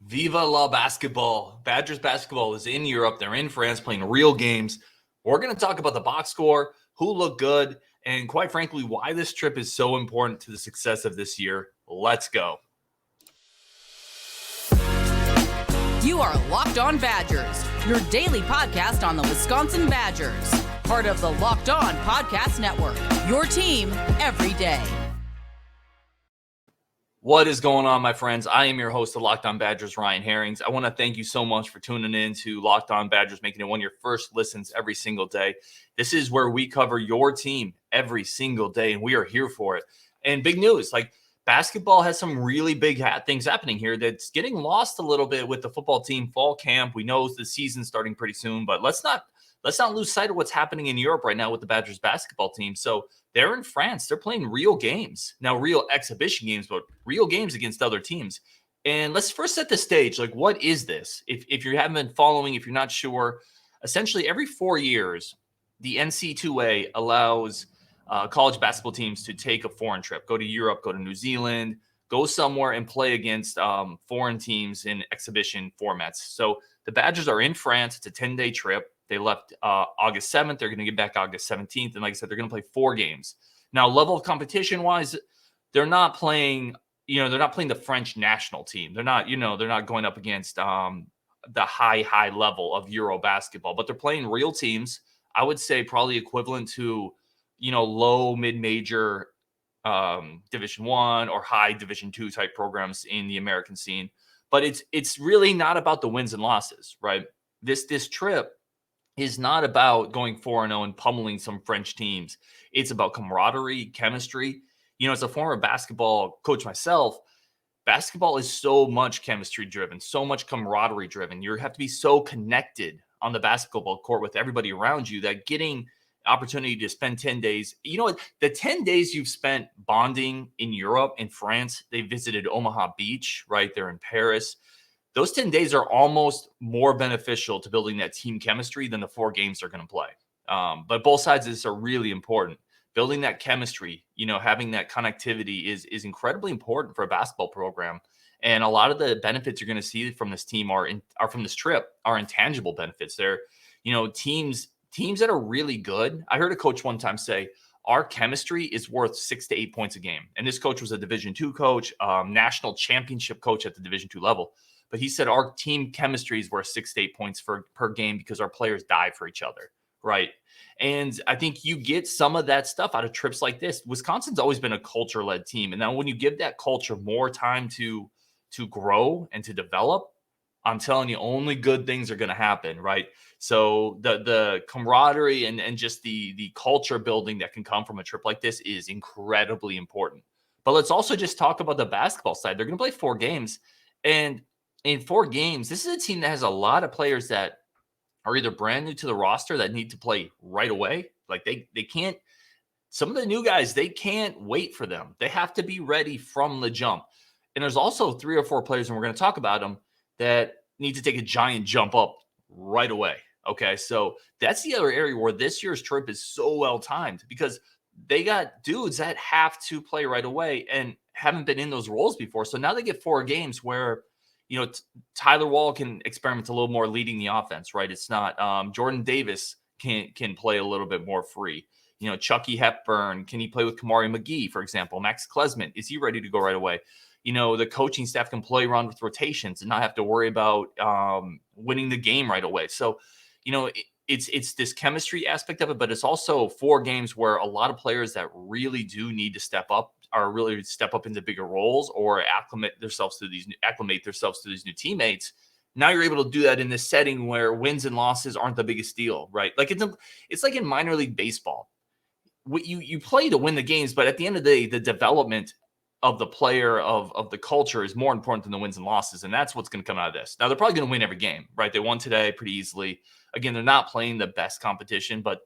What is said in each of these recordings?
Viva la basketball. Badgers basketball is in Europe. They're in France playing real games. We're going to talk about the box score, who looked good, and quite frankly, why this trip is so important to the success of this year. Let's go. You are Locked On Badgers, your daily podcast on the Wisconsin Badgers. Part of the Locked On Podcast Network, your team every day. What is going on, my friends? I am your host of Locked On Badgers, Ryan Herrings. I want to thank you so much for tuning in to Locked On Badgers, making it one of your first listens every single day. This is where we cover your team every single day, and we are here for it. And big news, basketball has some really big things happening here that's getting lost a little bit with the football team fall camp. We know the season's starting pretty soon, but let's not lose sight of what's happening in Europe right now with the Badgers basketball team. So they're in France. They're playing real games. Now, real exhibition games, but real games against other teams. And let's first set the stage. What is this? If you haven't been following, if you're not sure, essentially every 4 years, the NC2A allows college basketball teams to take a foreign trip, go to Europe, go to New Zealand, go somewhere and play against foreign teams in exhibition formats. So the Badgers are in France. It's a 10-day trip. They left August 7th. They're going to get back August 17th. And like I said, they're going to play 4 games. Now, level of competition-wise, they're not playing, they're not playing the French national team. They're not going up against the high level of Euro basketball, but they're playing real teams. I would say probably equivalent to, low, mid-major Division I or high Division II type programs in the American scene. But it's really not about the wins and losses, right? This trip is not about going 4-0 and pummeling some French teams. It's about camaraderie, chemistry. As a former basketball coach myself, basketball is so much chemistry driven, so much camaraderie driven. You have to be so connected on the basketball court with everybody around you that getting opportunity to spend 10 days, the 10 days you've spent bonding in Europe, in France, they visited Omaha Beach, right? They're in Paris. Those 10 days are almost more beneficial to building that team chemistry than the 4 games they're going to play. But both sides of this are really important. Building that chemistry, having that connectivity is incredibly important for a basketball program. And a lot of the benefits you're going to see from this team are from this trip are intangible benefits. They're, teams that are really good. I heard a coach one time say, our chemistry is worth 6 to 8 points a game. And this coach was a Division II coach, national championship coach at the Division II level. But he said our team chemistry is worth 6 to 8 points per game because our players die for each other, right? And I think you get some of that stuff out of trips like this. Wisconsin's always been a culture-led team. And now when you give that culture more time to grow and to develop, I'm telling you, only good things are going to happen, right? So the camaraderie and just the culture building that can come from a trip like this is incredibly important. But let's also just talk about the basketball side. They're going to play 4 games. And in 4 games, this is a team that has a lot of players that are either brand new to the roster that need to play right away. They can't, some of the new guys, they can't wait for them. They have to be ready from the jump. And there's also 3 or 4 players, and we're going to talk about them, that need to take a giant jump up right away. Okay, so that's the other area where this year's trip is so well timed because they got dudes that have to play right away and haven't been in those roles before. So now they get 4 games where Tyler Wahl can experiment a little more leading the offense, right? It's not Jordan Davis can play a little bit more free. Chucky Hepburn, can he play with Kamari McGee, for example? Max Klesmit, is he ready to go right away? The coaching staff can play around with rotations and not have to worry about winning the game right away. So, it's this chemistry aspect of it, but it's also 4 games where a lot of players that really do need to step up into bigger roles or acclimate themselves to these new teammates. Now you're able to do that in this setting where wins and losses aren't the biggest deal, right? It's like in minor league baseball. You play to win the games, but at the end of the day, the development of the player, of the culture is more important than the wins and losses. And that's what's going to come out of this. Now, they're probably going to win every game, right? They won today pretty easily. Again, they're not playing the best competition, but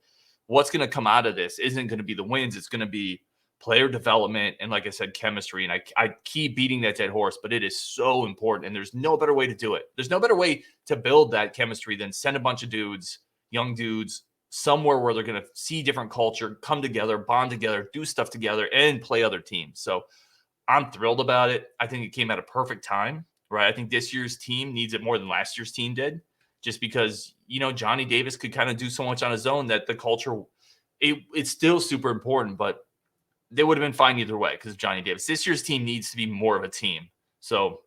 what's going to come out of this isn't going to be the wins. It's going to be player development and, like I said, chemistry. And I keep beating that dead horse, but it is so important. And there's no better way to do it. There's no better way to build that chemistry than send a bunch of dudes, young dudes, somewhere where they're going to see different culture, come together, bond together, do stuff together, and play other teams. So I'm thrilled about it. I think it came at a perfect time, right? I think this year's team needs it more than last year's team did, just because, Johnny Davis could kind of do so much on his own that the culture, it's still super important, but they would have been fine either way because of Johnny Davis. This year's team needs to be more of a team. So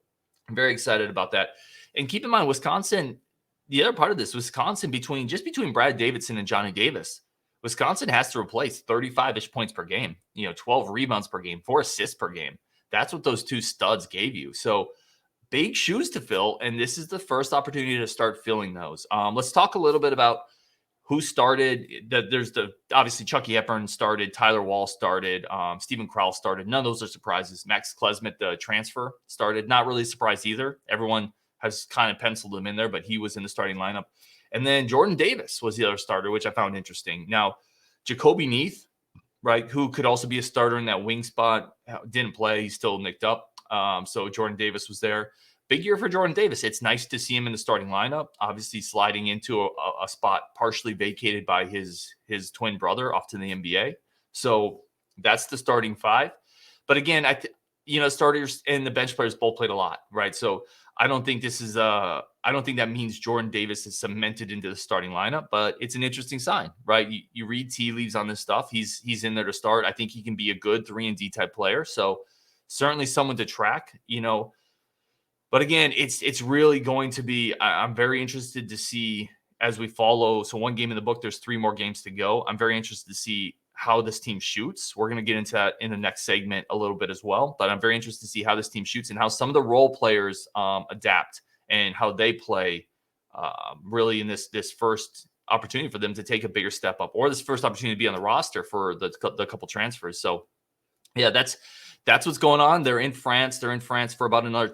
I'm very excited about that. And keep in mind, Wisconsin, the other part of this, Wisconsin, between Brad Davidson and Johnny Davis, Wisconsin has to replace 35-ish points per game, 12 rebounds per game, 4 assists per game. That's what those two studs gave you. So big shoes to fill, and this is the first opportunity to start filling those. Let's talk a little bit about who started. There's obviously Chucky Hepburn started, Tyler Wahl started, Stephen Crowl started. None of those are surprises. Max Klesmit, the transfer, started. Not really a surprise either. Everyone has kind of penciled him in there, but he was in the starting lineup. And then Jordan Davis was the other starter, which I found interesting. Now, Jacoby Neath, right, who could also be a starter in that wing spot, didn't play. He's still nicked up. So Jordan Davis was there. Big year for Jordan Davis. It's nice to see him in the starting lineup, obviously sliding into a spot partially vacated by his twin brother off to the NBA. So that's the starting five. But again, starters and the bench players both played a lot, right? So I don't think I don't think that means Jordan Davis is cemented into the starting lineup, but it's an interesting sign, right? You read tea leaves on this stuff. He's in there to start. I think he can be a good 3-and-D type player. So certainly someone to track, But again, it's really going to be, I'm very interested to see as we follow. So one game in the book, there's 3 more games to go. I'm very interested to see how this team shoots. We're going to get into that in the next segment a little bit as well. But I'm very interested to see how this team shoots and how some of the role players adapt and how they play really in this first opportunity for them to take a bigger step up, or this first opportunity to be on the roster for the couple transfers. So yeah, that's what's going on. They're in France. They're in France for about another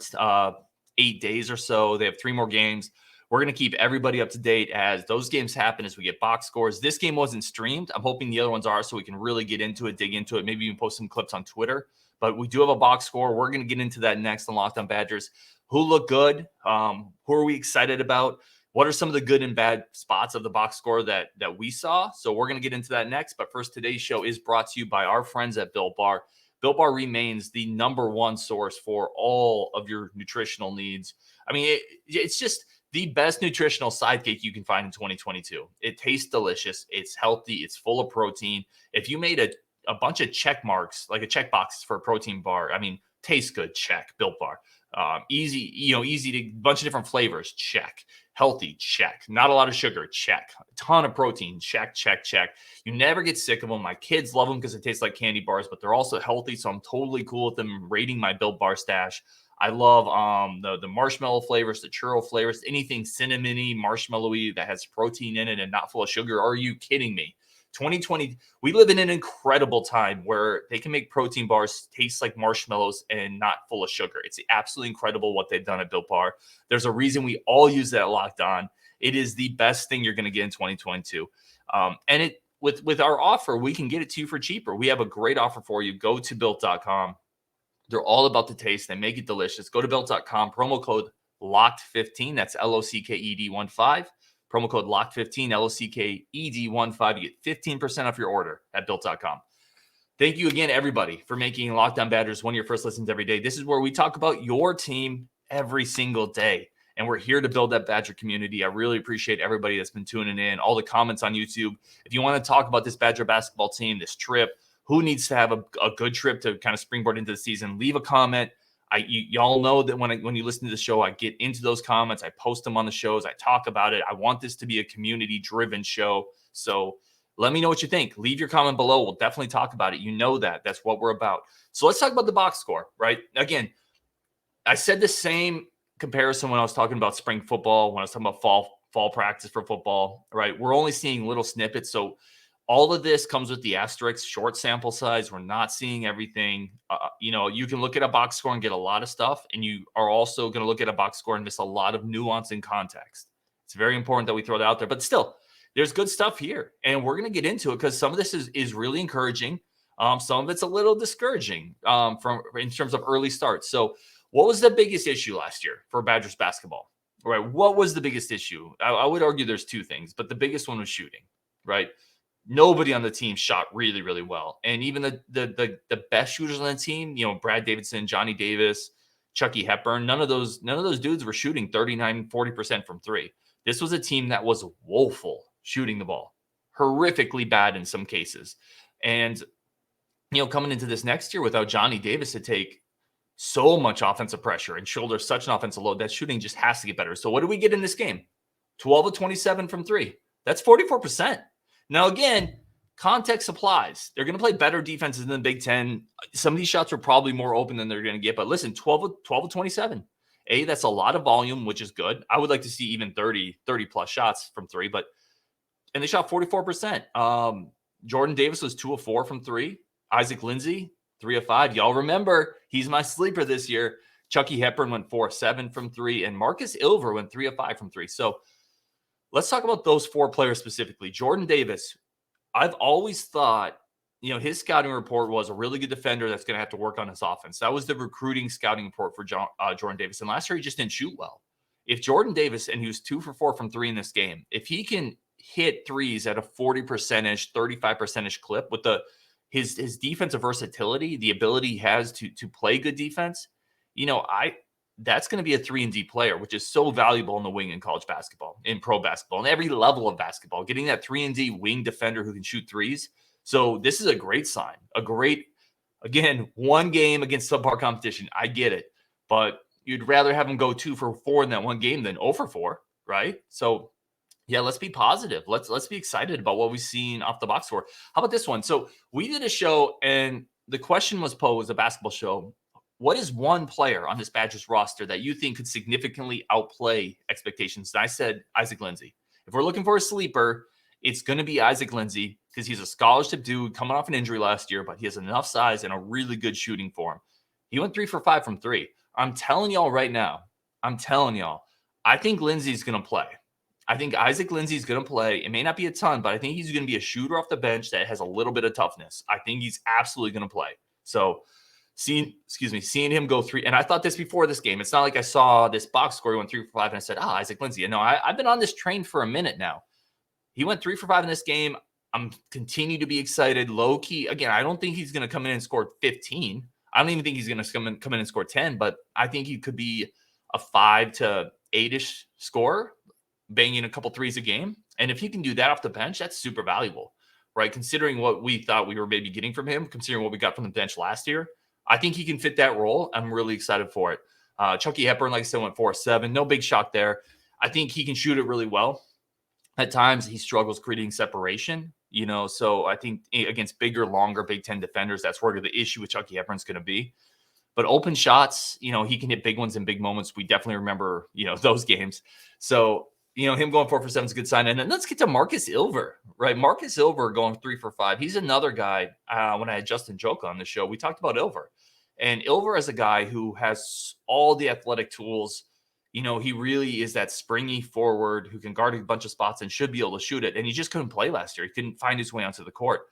8 days or so. They have 3 more games. We're going to keep everybody up to date as those games happen, as we get box scores. This game wasn't streamed. I'm hoping the other ones are, so we can really get into it, dig into it, maybe even post some clips on Twitter. But we do have a box score. We're going to get into that next on Locked On Badgers. Who look good? Who are we excited about? What are some of the good and bad spots of the box score that we saw? So we're going to get into that next. But first, today's show is brought to you by our friends at Built Bar. Built Bar remains the #1 source for all of your nutritional needs. I mean, it's just the best nutritional sidekick you can find in 2022. It tastes delicious. It's healthy. It's full of protein. If you made a bunch of check marks, like a check box for a protein bar, I mean, tastes good, check. Built Bar. Easy to, bunch of different flavors, check. Healthy, check. Not a lot of sugar, check. A ton of protein, check. You never get sick of them. My kids love them because it tastes like candy bars, but they're also healthy, so I'm totally cool with them rating my Built Bar stash. I love the marshmallow flavors, the churro flavors, anything cinnamony, marshmallowy that has protein in it and not full of sugar. Are you kidding me? 2020, we live in an incredible time where they can make protein bars taste like marshmallows and not full of sugar. It's absolutely incredible what they've done at Built Bar. There's a reason we all use that Locked On. It is the best thing you're going to get in 2022. And it with our offer, we can get it to you for cheaper. We have a great offer for you. Go to Built.com. They're all about the taste. They make it delicious. Go to Built.com. Promo code LOCKED15. That's LOCKED15. Promo code LOCKED15, LOCKED15. You get 15% off your order at Built.com. Thank you again, everybody, for making Locked On Badgers one of your first listens every day. This is where we talk about your team every single day, and we're here to build that Badger community. I really appreciate everybody that's been tuning in, all the comments on YouTube. If you want to talk about this Badger basketball team, this trip, who needs to have a good trip to kind of springboard into the season, leave a comment. Y'all know that when you listen to the show, I get into those comments. I post them on the shows. I talk about it. I want this to be a community-driven show. So let me know what you think. Leave your comment below. We'll definitely talk about it. You know that. That's what we're about. So let's talk about the box score, right? Again, I said the same comparison when I was talking about spring football, when I was talking about fall practice for football, right? We're only seeing little snippets. So all of this comes with the asterisk, short sample size. We're not seeing everything. You can look at a box score and get a lot of stuff, and you are also going to look at a box score and miss a lot of nuance and context. It's very important that we throw that out there. But still, there's good stuff here, and we're going to get into it because some of this is really encouraging. Some of it's a little discouraging in terms of early starts. So what was the biggest issue last year for Badgers basketball? Right? What was the biggest issue? I would argue there's 2 things, but the biggest one was shooting, right? Nobody on the team shot really, really well. And even the best shooters on the team, Brad Davidson, Johnny Davis, Chucky Hepburn. None of those dudes were shooting 39, 40% from three. This was a team that was woeful shooting the ball, horrifically bad in some cases. And, coming into this next year without Johnny Davis to take so much offensive pressure and shoulder such an offensive load, that shooting just has to get better. So what do we get in this game? 12 of 27 from three. That's 44%. Now, again, context applies. They're going to play better defenses in the Big Ten. Some of these shots are probably more open than they're going to get. But listen, 12 of 27. That's a lot of volume, which is good. I would like to see even 30 plus shots from three. And they shot 44%. Jordan Davis was 2 of 4 from three. Isaac Lindsey, 3 of 5. Y'all remember, he's my sleeper this year. Chucky Hepburn went 4 of 7 from three. And Markus Illver went 3 of 5 from three. So let's talk about those 4 players specifically. Jordan Davis, I've always thought, his scouting report was a really good defender that's going to have to work on his offense. That was the recruiting scouting report for Jordan Davis. And last year, he just didn't shoot well. If Jordan Davis, and he was 2 for 4 from three in this game, if he can hit threes at a 40%, 35% clip with his defensive versatility, the ability he has to play good defense, that's going to be a 3-and-D player, which is so valuable in the wing in college basketball, in pro basketball, and every level of basketball, getting that 3-and-D wing defender who can shoot threes. So this is a great sign, again, one game against subpar competition. I get it, but you'd rather have him go 2 for 4 in that one game than 0 for 4, right? So yeah, let's be positive. Let's be excited about what we've seen off the box score. How about this one? So we did a show, and the question was posed, a basketball show. What is one player on this Badgers roster that you think could significantly outplay expectations? And I said Isaac Lindsey. If we're looking for a sleeper, it's going to be Isaac Lindsey because he's a scholarship dude coming off an injury last year, but he has enough size and a really good shooting for him. He went 3 for 5 from three. I'm telling y'all right now, I think Lindsey's going to play. I think Isaac Lindsey's going to play. It may not be a ton, but I think he's going to be a shooter off the bench that has a little bit of toughness. I think he's absolutely going to play. So seeing him go 3, and I thought this before this game. It's not like I saw this box score, he went 3 for 5, and I said, Isaac Lindsey. No, I've been on this train for a minute now. He went 3 for 5 in this game. I'm continue to be excited. Low key, again, I don't think he's going to come in and score 15. I don't even think he's going to come in and score 10, but I think he could be a 5 to 8-ish scorer, banging a couple threes a game. And if he can do that off the bench, that's super valuable, right? Considering what we thought we were maybe getting from him, considering what we got from the bench last year, I think he can fit that role. I'm really excited for it. Chucky Hepburn, like I said, went 4 of 7. No big shock there. I think he can shoot it really well. At times, he struggles creating separation, so I think against bigger, longer Big Ten defenders, that's where the issue with Chucky Hepburn's going to be. But open shots, he can hit big ones in big moments. We definitely remember, those games. So, him going 4 for 7 is a good sign. And then let's get to Markus Illver, right? Markus Illver going 3 for 5. He's another guy. When I had Justin Joka on the show, we talked about Illver. And Illver is a guy who has all the athletic tools. He really is that springy forward who can guard a bunch of spots and should be able to shoot it. And he just couldn't play last year. He couldn't find his way onto the court.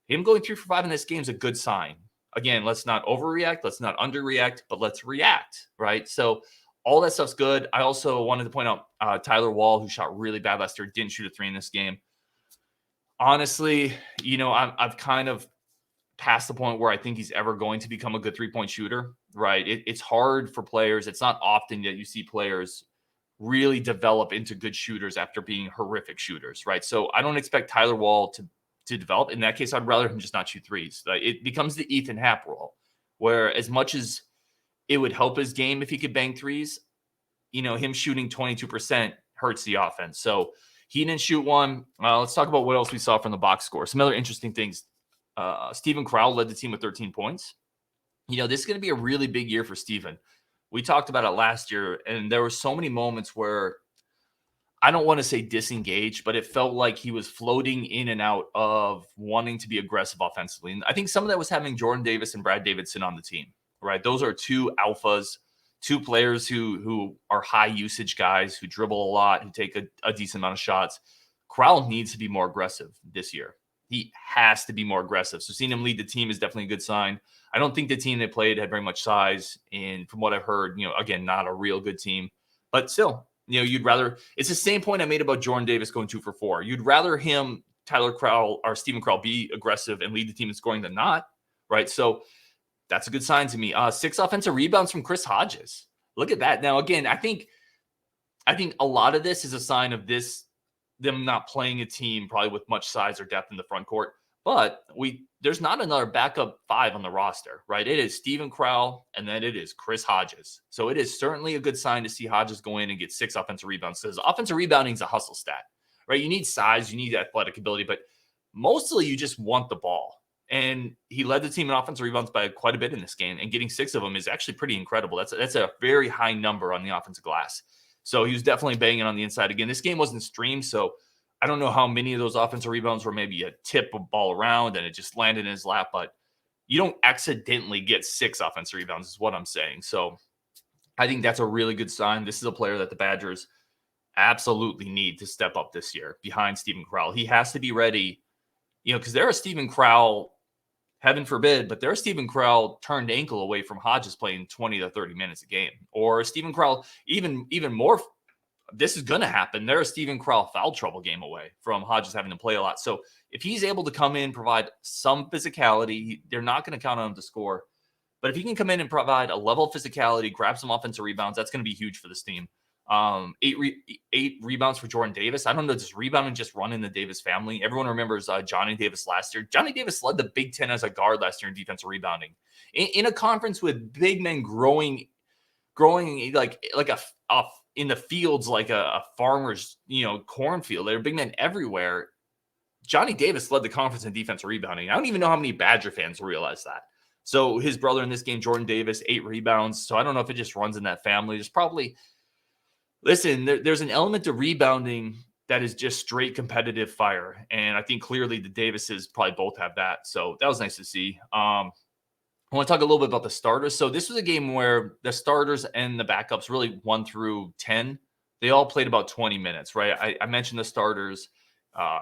Him going 3 for 5 in this game is a good sign. Again, let's not overreact. Let's not underreact, but let's react, right? So all that stuff's good. I also wanted to point out Tyler Wahl, who shot really bad last year, didn't shoot a 3 in this game. Honestly, I've kind of past the point where I think he's ever going to become a good 3-point shooter, right? It's hard for players. It's not often that you see players really develop into good shooters after being horrific shooters, right? So I don't expect Tyler Wahl to develop. In that case, I'd rather him just not shoot threes. It becomes the Ethan Happ role, where as much as it would help his game if he could bang threes, him shooting 22% hurts the offense. So he didn't shoot one. Let's talk about what else we saw from the box score. Some other interesting things. Steven Crowl led the team with 13 points. This is going to be a really big year for Steven. We talked about it last year, and there were so many moments where I don't want to say disengaged, but it felt like he was floating in and out of wanting to be aggressive offensively. And I think some of that was having Jordan Davis and Brad Davidson on the team, right? Those are 2 alphas, 2 players who are high usage guys, who dribble a lot, who take a decent amount of shots. Crowl needs to be more aggressive this year. He has to be more aggressive. So seeing him lead the team is definitely a good sign. I don't think the team they played had very much size. And from what I've heard, again, not a real good team. But still, you'd rather – it's the same point I made about Jordan Davis going 2 for 4. You'd rather him, Tyler Crowl, or Steven Crowl be aggressive and lead the team in scoring than not, right? So That's a good sign to me. 6 offensive rebounds from Chris Hodges. Look at that. Now, again, I think a lot of this is a sign of them not playing a team probably with much size or depth in the front court. But there's not another backup 5 on the roster, right? It is Steven Crowl, and then it is Chris Hodges. So it is certainly a good sign to see Hodges go in and get 6 offensive rebounds, because offensive rebounding is a hustle stat, right? You need size, you need athletic ability, but mostly you just want the ball. And he led the team in offensive rebounds by quite a bit in this game, and getting 6 of them is actually pretty incredible. That's a very high number on the offensive glass. So he was definitely banging on the inside. Again, this game wasn't streamed, so I don't know how many of those offensive rebounds were maybe a tip of ball around and it just landed in his lap, but you don't accidentally get 6 offensive rebounds is what I'm saying. So I think that's a really good sign. This is a player that the Badgers absolutely need to step up this year behind Steven Crowl. He has to be ready, because there are Steven Crowl, heaven forbid, but there's Steven Crowl turned ankle away from Hodges playing 20 to 30 minutes a game. Or Steven Crowl, even more, this is going to happen. There's Steven Crowl foul trouble game away from Hodges having to play a lot. So if he's able to come in, provide some physicality, they're not going to count on him to score. But if he can come in and provide a level of physicality, grab some offensive rebounds, that's going to be huge for this team. 8 rebounds for Jordan Davis. I don't know, does rebounding just run in the Davis family? Everyone remembers Johnny Davis last year. Johnny Davis led the Big Ten as a guard last year in defensive rebounding. In a conference with big men growing like in the fields like a farmer's cornfield. There are big men everywhere. Johnny Davis led the conference in defensive rebounding. I don't even know how many Badger fans realize that. So his brother in this game, Jordan Davis, 8 rebounds. So I don't know if it just runs in that family. There's probably there's an element to rebounding that is just straight competitive fire. And I think clearly the Davises probably both have that. So that was nice to see. I want to talk a little bit about the starters. So this was a game where the starters and the backups, really 1 through 10, they all played about 20 minutes, right? I mentioned the starters,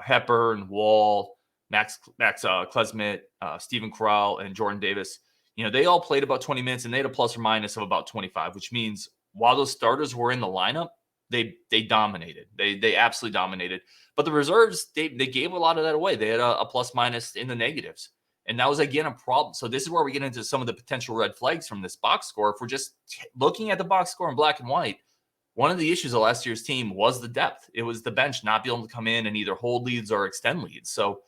Hepburn, Wahl, Max Klesmit, Steven Crowl, and Jordan Davis. They all played about 20 minutes, and they had a plus or minus of about 25, which means while those starters were in the lineup, they dominated. They absolutely dominated. But the reserves, they gave a lot of that away. They had a plus minus in the negatives. And that was, again, a problem. So this is where we get into some of the potential red flags from this box score. If we're just looking at the box score in black and white, one of the issues of last year's team was the depth. It was the bench not being able to come in and either hold leads or extend leads. So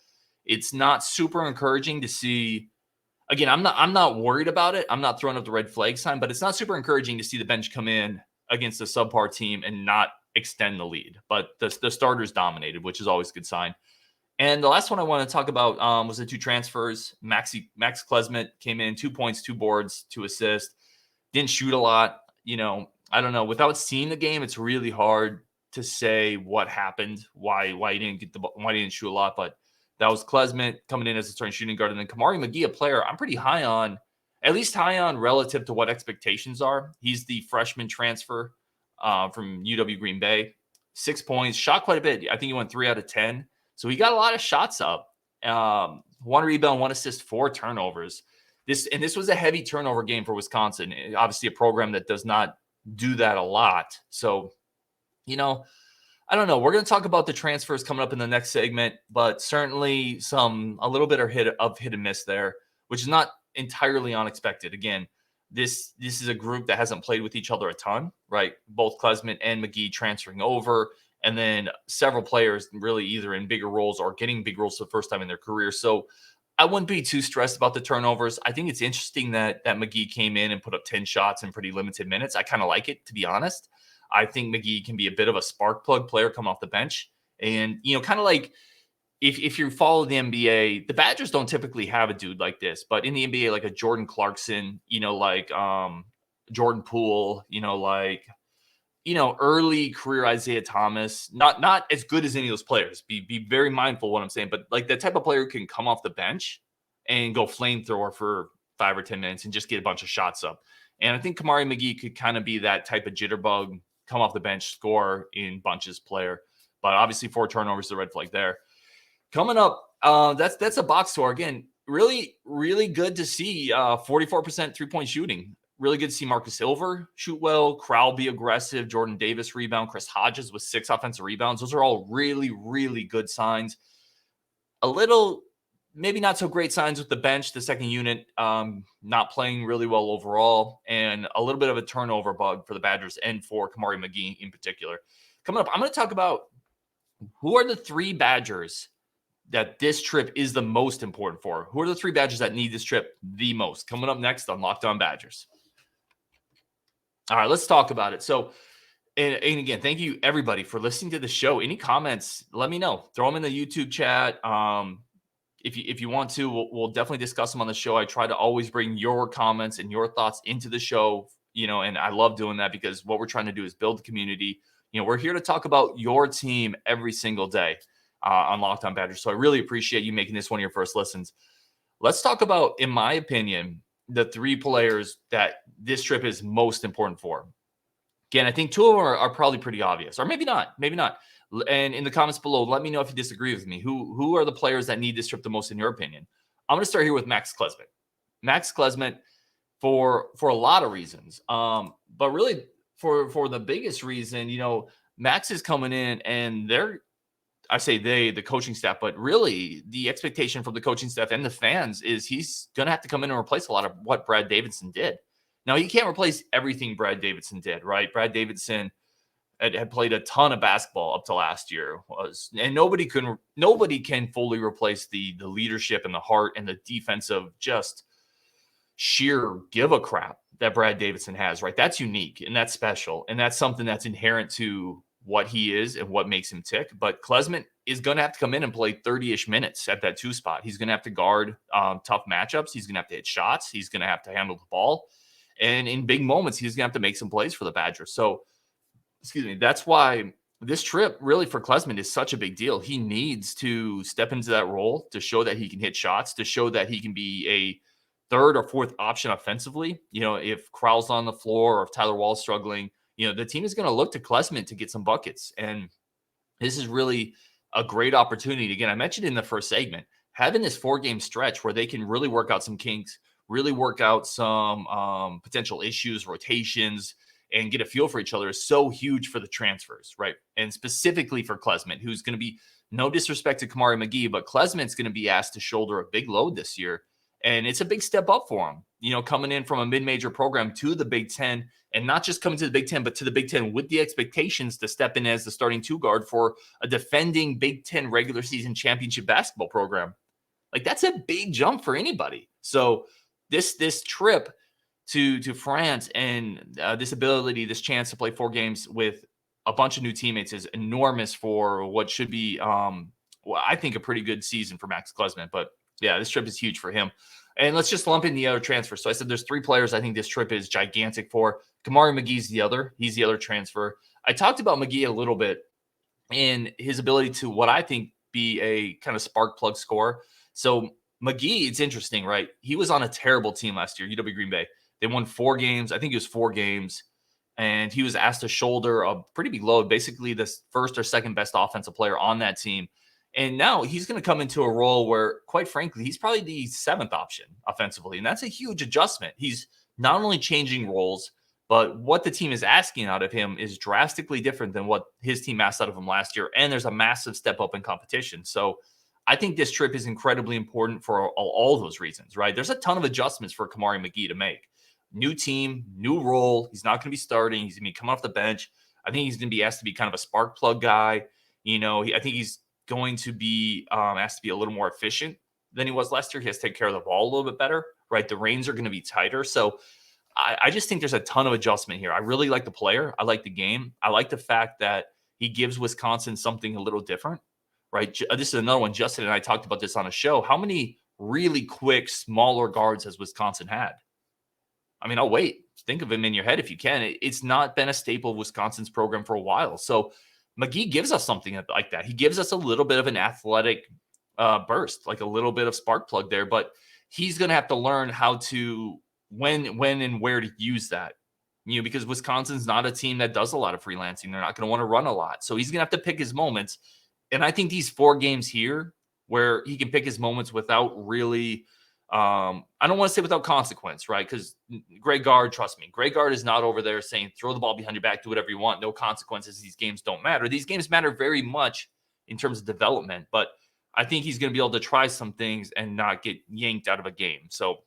it's not super encouraging to see. Again, I'm not worried about it. I'm not throwing up the red flag sign, but it's not super encouraging to see the bench come in against a subpar team and not extend the lead. But the starters dominated, which is always a good sign. And the last one I want to talk about was the 2 transfers. Max Klesmit came in, 2 points, 2 boards, 2 assists. Didn't shoot a lot. I don't know. Without seeing the game, it's really hard to say what happened, why he didn't shoot a lot. But that was Klesmit coming in as a starting shooting guard. And then Kamari McGee, a player I'm pretty high on, at least high on relative to what expectations are. He's the freshman transfer from UW Green Bay. 6 points, shot quite a bit. I think he went 3 out of 10. So he got a lot of shots up. 1 rebound, 1 assist, 4 turnovers. This was a heavy turnover game for Wisconsin. Obviously a program that does not do that a lot. So, I don't know. We're going to talk about the transfers coming up in the next segment, but certainly a little bit of hit and miss there, which is not entirely unexpected. Again, this is a group that hasn't played with each other a ton, right? Both Klesmit and McGee transferring over, and then several players really either in bigger roles or getting big roles for the first time in their career. So I wouldn't be too stressed about the turnovers. I think it's interesting that McGee came in and put up 10 shots in pretty limited minutes. I kind of like it, to be honest. I think McGee can be a bit of a spark plug player coming off the bench. And, kind of like if you follow the NBA, the Badgers don't typically have a dude like this. But in the NBA, like a Jordan Clarkson, like Jordan Poole, early career Isaiah Thomas, not as good as any of those players. Be very mindful of what I'm saying. But like the type of player who can come off the bench and go flamethrower for 5 or 10 minutes and just get a bunch of shots up. And I think Kamari McGee could kind of be that type of jitterbug, come off the bench, score in bunches player. But obviously 4 turnovers, the red flag there. Coming up, that's a box score. Again, really, really good to see 44% 3-point shooting. Really good to see Markus Illver shoot well, Crowl be aggressive, Jordan Davis rebound, Chris Hodges with 6 offensive rebounds. Those are all really, really good signs. A little maybe not so great signs with the bench, the second unit not playing really well overall, and a little bit of a turnover bug for the Badgers and for Kamari McGee in particular. Coming up, I'm going to talk about who are the 3 Badgers that this trip is the most important for. Who are the 3 Badgers that need this trip the most? Coming up next on Locked On Badgers. All right, let's talk about it. So, and again, thank you everybody for listening to the show. Any comments, let me know. Throw them in the YouTube chat. If you want to, we'll definitely discuss them on the show. I try to always bring your comments and your thoughts into the show, and I love doing that because what we're trying to do is build the community. We're here to talk about your team every single day on Locked On Badgers. So I really appreciate you making this one of your first listens. Let's talk about, in my opinion, the 3 players that this trip is most important for. Again, I think 2 of them are probably pretty obvious, or maybe not. And in the comments below, let me know if you disagree with me. Who are the players that need this trip the most in your opinion? I'm going to start here with Max Klesmit. Max Klesmit for a lot of reasons. But really for the biggest reason, Max is coming in and the coaching staff, but really the expectation from the coaching staff and the fans is he's going to have to come in and replace a lot of what Brad Davidson did. Now, he can't replace everything Brad Davidson did, right? Brad Davidson had played a ton of basketball up to last year, and nobody can fully replace the leadership and the heart and the defensive just sheer give a crap that Brad Davidson has, right? That's unique and that's special, and that's something that's inherent to what he is and what makes him tick. But Klesmit is going to have to come in and play 30-ish minutes at that 2 spot. He's going to have to guard tough matchups. He's going to have to hit shots. He's going to have to handle the ball. And in big moments, he's going to have to make some plays for the Badgers. So, that's why this trip really for Klesmit is such a big deal. He needs to step into that role to show that he can hit shots, to show that he can be a 3rd or 4th option offensively. If Crowl's on the floor or if Tyler Wahl's struggling, the team is going to look to Klesmit to get some buckets. And this is really a great opportunity. Again, I mentioned in the first segment, having this 4-game stretch where they can really work out some kinks, really work out some potential issues, rotations, and get a feel for each other is so huge for the transfers, right? And specifically for Klesmit, who's going to be, no disrespect to Kamari McGee, but Klesmit's going to be asked to shoulder a big load this year. And it's a big step up for him, coming in from a mid-major program to the Big Ten, and not just coming to the Big Ten, but to the Big Ten with the expectations to step in as the starting 2 guard for a defending Big Ten regular season championship basketball program. Like, that's a big jump for anybody. So this trip to France and this chance to play 4 games with a bunch of new teammates is enormous for what should be, I think, a pretty good season for Max Klesmit. But yeah, this trip is huge for him. And let's just lump in the other transfers. So I said there's 3 players I think this trip is gigantic for. Kamari McGee's the other. He's the other transfer. I talked about McGee a little bit in his ability to what I think be a kind of spark plug scorer. So McGee, it's interesting, right? He was on a terrible team last year, UW Green Bay. They won 4 games. I think it was 4 games. And he was asked to shoulder a pretty big load, basically the 1st or 2nd best offensive player on that team. And now he's going to come into a role where, quite frankly, he's probably the 7th option offensively. And that's a huge adjustment. He's not only changing roles, but what the team is asking out of him is drastically different than what his team asked out of him last year. And there's a massive step up in competition. So I think this trip is incredibly important for all those reasons, right? There's a ton of adjustments for Kamari McGee to make. New team, new role. He's not going to be starting. He's going to be coming off the bench. I think he's going to be asked to be kind of a spark plug guy. I think he's going to be asked to be a little more efficient than he was last year. He has to take care of the ball a little bit better, right? The reins are going to be tighter. So I just think there's a ton of adjustment here. I really like the player. I like the game. I like the fact that he gives Wisconsin something a little different, right? This is another one. Justin and I talked about this on a show. How many really quick, smaller guards has Wisconsin had? I mean, I'll wait. Think of him in your head if you can. It's not been a staple of Wisconsin's program for a while. So McGee gives us something like that. He gives us a little bit of an athletic burst, like a little bit of spark plug there. But he's going to have to learn how to when and where to use that. Because Wisconsin's not a team that does a lot of freelancing. They're not going to want to run a lot. So he's going to have to pick his moments. And I think these 4 games here where he can pick his moments without really I don't want to say without consequence, right? Because Greg Gard, trust me, Greg Gard is not over there saying, throw the ball behind your back, do whatever you want. No consequences. These games don't matter. These games matter very much in terms of development. But I think he's going to be able to try some things and not get yanked out of a game. So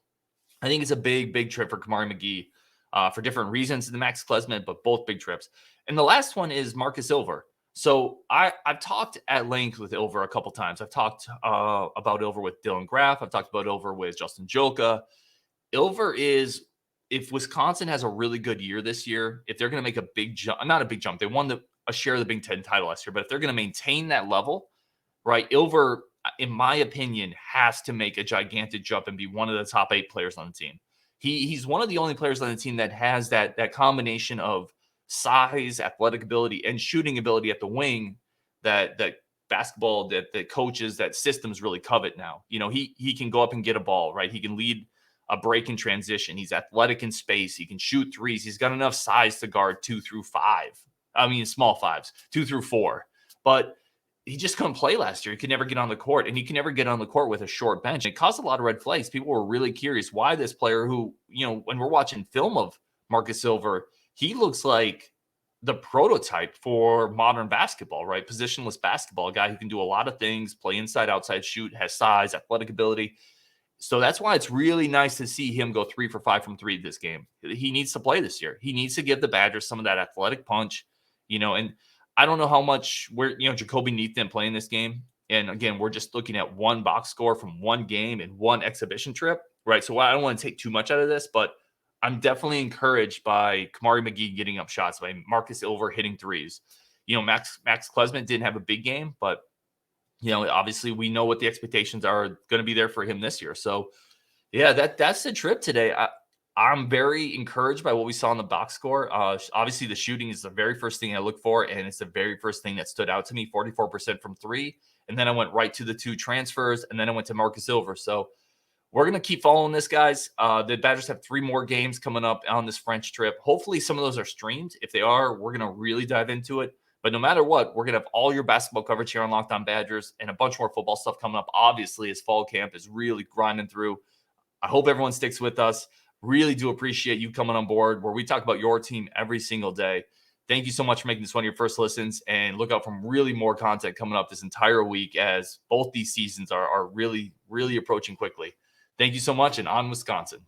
I think it's a big trip for Kamari McGee for different reasons than Max Klesmit, but both big trips. And the last one is Markus Illver. So I've talked at length with Illver a couple times. I've talked about Illver with Dylan Graff. I've talked about Illver with Justin Joka. Illver is, if Wisconsin has a really good year this year, if they're going to make a big jump, not a big jump, they won a share of the Big Ten title last year, but if they're going to maintain that level, right, Illver, in my opinion, has to make a gigantic jump and be one of the top 8 players on the team. He's one of the only players on the team that has that combination of size, athletic ability, and shooting ability at the wing that basketball, that coaches, that systems really covet now. You know, he can go up and get a ball, right? He can lead a break in transition. He's athletic in space. He can shoot threes. He's got enough size to guard 2 through 5. I mean, small fives, 2 through 4. But he just couldn't play last year. He could never get on the court, and he can never get on the court with a short bench. It caused a lot of red flags. People were really curious why this player who, you know, when we're watching film of Markus Illver, he looks like the prototype for modern basketball, right? Positionless basketball, a guy who can do a lot of things, play inside, outside, shoot, has size, athletic ability. So that's why it's really nice to see him go 3 for 5 from 3 this game. He needs to play this year. He needs to give the Badgers some of that athletic punch, you know, and I don't know how much Jacoby Neath didn't play in this game. And again, we're just looking at one box score from one game and one exhibition trip, right? So I don't want to take too much out of this, but I'm definitely encouraged by Kamari McGee getting up shots, by Markus Illver hitting threes. You know, Max Klesmit didn't have a big game, but, you know, obviously we know what the expectations are going to be there for him this year. So, yeah, that's the trip today. I'm very encouraged by what we saw in the box score. Obviously, the shooting is the very first thing I look for, and it's the very first thing that stood out to me, 44% from 3. And then I went right to the 2 transfers, and then I went to Markus Illver. So we're going to keep following this, guys. The Badgers have 3 more games coming up on this French trip. Hopefully, some of those are streamed. If they are, we're going to really dive into it. But no matter what, we're going to have all your basketball coverage here on Locked On Badgers and a bunch more football stuff coming up, obviously, as fall camp is really grinding through. I hope everyone sticks with us. Really do appreciate you coming on board, where we talk about your team every single day. Thank you so much for making this one of your first listens, and look out for really more content coming up this entire week as both these seasons are really, really approaching quickly. Thank you so much, and on Wisconsin.